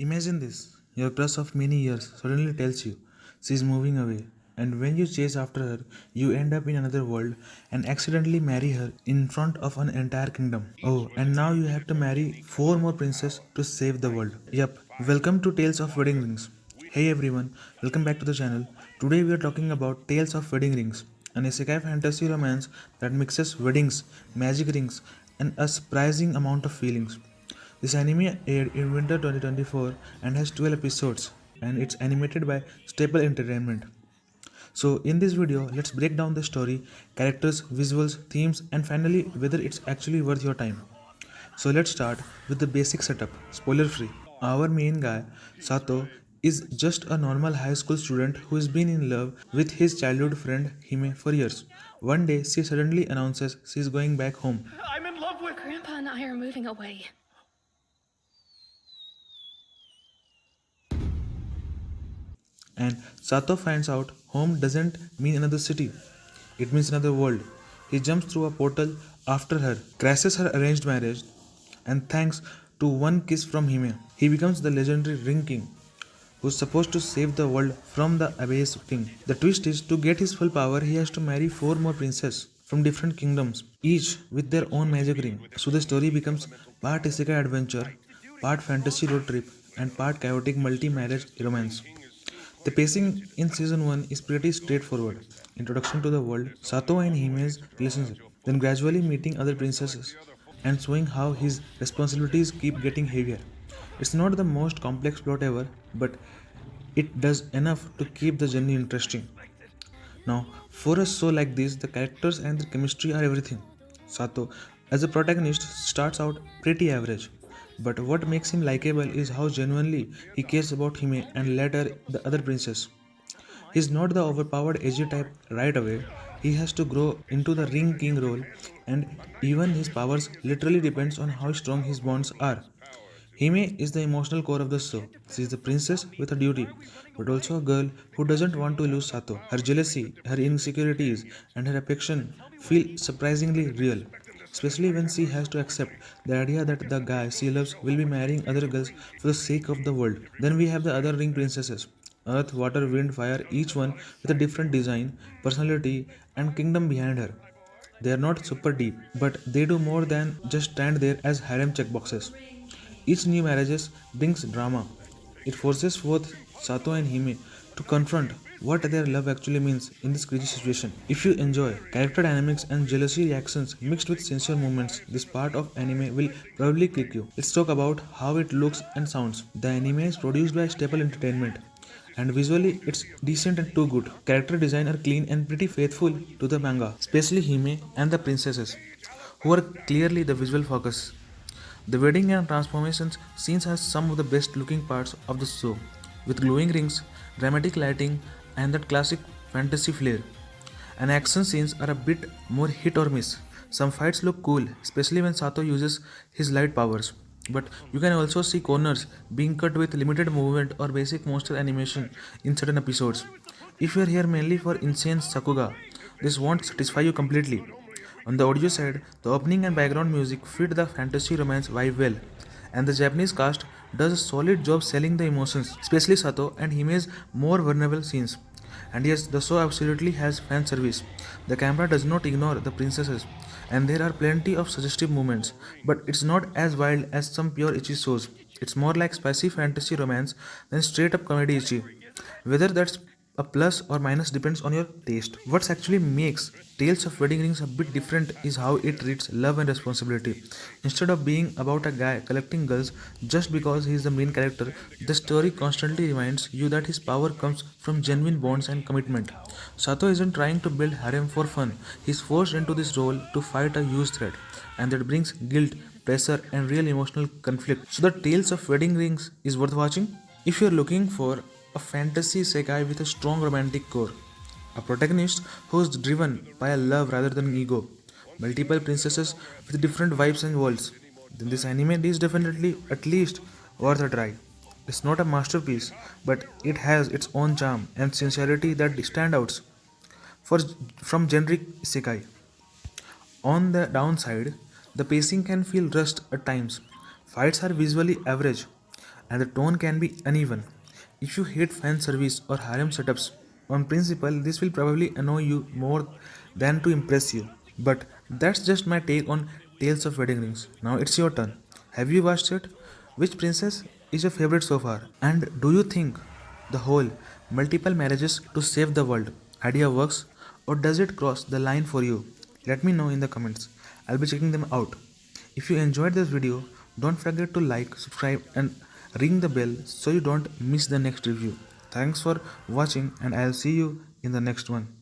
Imagine this, your crush of many years suddenly tells you she's moving away, and when you chase after her, you end up in another world and accidentally marry her in front of an entire kingdom. Oh, and now you have to marry four more princes to save the world. Yup, welcome to Tales of Wedding Rings. Hey everyone, welcome back to the channel. Today we are talking about Tales of Wedding Rings, an isekai fantasy romance that mixes weddings, magic rings, and a surprising amount of feelings. This anime aired in winter 2024 and has 12 episodes, and it's animated by Staple Entertainment. So, in this video, let's break down the story, characters, visuals, themes, and finally whether it's actually worth your time. So, let's start with the basic setup, spoiler free. Our main guy, Sato, is just a normal high school student who has been in love with his childhood friend Hime for years. One day, she suddenly announces she's going back home. I'm in love with. Grandpa and I are moving away. And Sato finds out home doesn't mean another city, it means another world. He jumps through a portal after her, crashes her arranged marriage, and thanks to one kiss from Hime, he becomes the legendary Ring King, who's supposed to save the world from the Abyss King. The twist is to get his full power, he has to marry four more princes from different kingdoms, each with their own magic ring. So the story becomes part isekai adventure, part fantasy road trip, and part chaotic multi-marriage romance. The pacing in season 1 is pretty straightforward. Introduction to the world, Sato and Hime's relationship, then gradually meeting other princesses and showing how his responsibilities keep getting heavier. It's not the most complex plot ever, but it does enough to keep the journey interesting. Now, for a show like this, the characters and their chemistry are everything. Sato, as a protagonist, starts out pretty average, but what makes him likable is how genuinely he cares about Hime and later the other princess. He's not the overpowered edgy type right away. He has to grow into the ring king role, and even his powers literally depends on how strong his bonds are. Hime is the emotional core of the show. She is the princess with a duty, but also a girl who doesn't want to lose Sato. Her jealousy, her insecurities, and her affection feel surprisingly real, especially when she has to accept the idea that the guy she loves will be marrying other girls for the sake of the world. Then we have the other ring princesses, Earth, Water, Wind, Fire, each one with a different design, personality, and kingdom behind her. They are not super deep, but they do more than just stand there as harem checkboxes. Each new marriage brings drama. It forces both Sato and Hime to confront what their love actually means in this crazy situation. If you enjoy character dynamics and jealousy reactions mixed with sincere moments, this part of anime will probably click you. Let's talk about how it looks and sounds. The anime is produced by Staple Entertainment, and visually it's decent and too good. Character design are clean and pretty faithful to the manga, especially Hime and the princesses, who are clearly the visual focus. The wedding and transformations scenes has some of the best looking parts of the show, with glowing rings, dramatic lighting, and that classic fantasy flair. And action scenes are a bit more hit or miss. Some fights look cool, especially when Sato uses his light powers. But you can also see corners being cut with limited movement or basic monster animation in certain episodes. If you are here mainly for insane Sakuga, this won't satisfy you completely. On the audio side, the opening and background music fit the fantasy romance vibe well, and the Japanese cast does a solid job selling the emotions, especially Sato and Hime's more vulnerable scenes. And yes, the show absolutely has fan service. The camera does not ignore the princesses, and there are plenty of suggestive moments, but it's not as wild as some pure ichi shows. It's more like spicy fantasy romance than straight up comedy ichi. Whether that's a plus or minus depends on your taste. What actually makes Tales of Wedding Rings a bit different is how it treats love and responsibility. Instead of being about a guy collecting girls just because he is the main character, the story constantly reminds you that his power comes from genuine bonds and commitment. Sato isn't trying to build harem for fun, he's forced into this role to fight a huge threat, and that brings guilt, pressure, and real emotional conflict. So, the Tales of Wedding Rings is worth watching if you're looking for a fantasy sekai with a strong romantic core, a protagonist who is driven by a love rather than ego, multiple princesses with different vibes and worlds, then this anime is definitely at least worth a try. It's not a masterpiece, but it has its own charm and sincerity that stand out for, from generic isekai. On the downside, the pacing can feel rushed at times. Fights are visually average, and the tone can be uneven. If you hate fan service or harem setups, on principle, this will probably annoy you more than to impress you. But that's just my take on Tales of Wedding Rings. Now it's your turn. Have you watched it? Which princess is your favorite so far? And do you think the whole multiple marriages to save the world idea works, or does it cross the line for you? Let me know in the comments. I'll be checking them out. If you enjoyed this video, don't forget to like, subscribe, and ring the bell so you don't miss the next review. Thanks for watching, and I'll see you in the next one.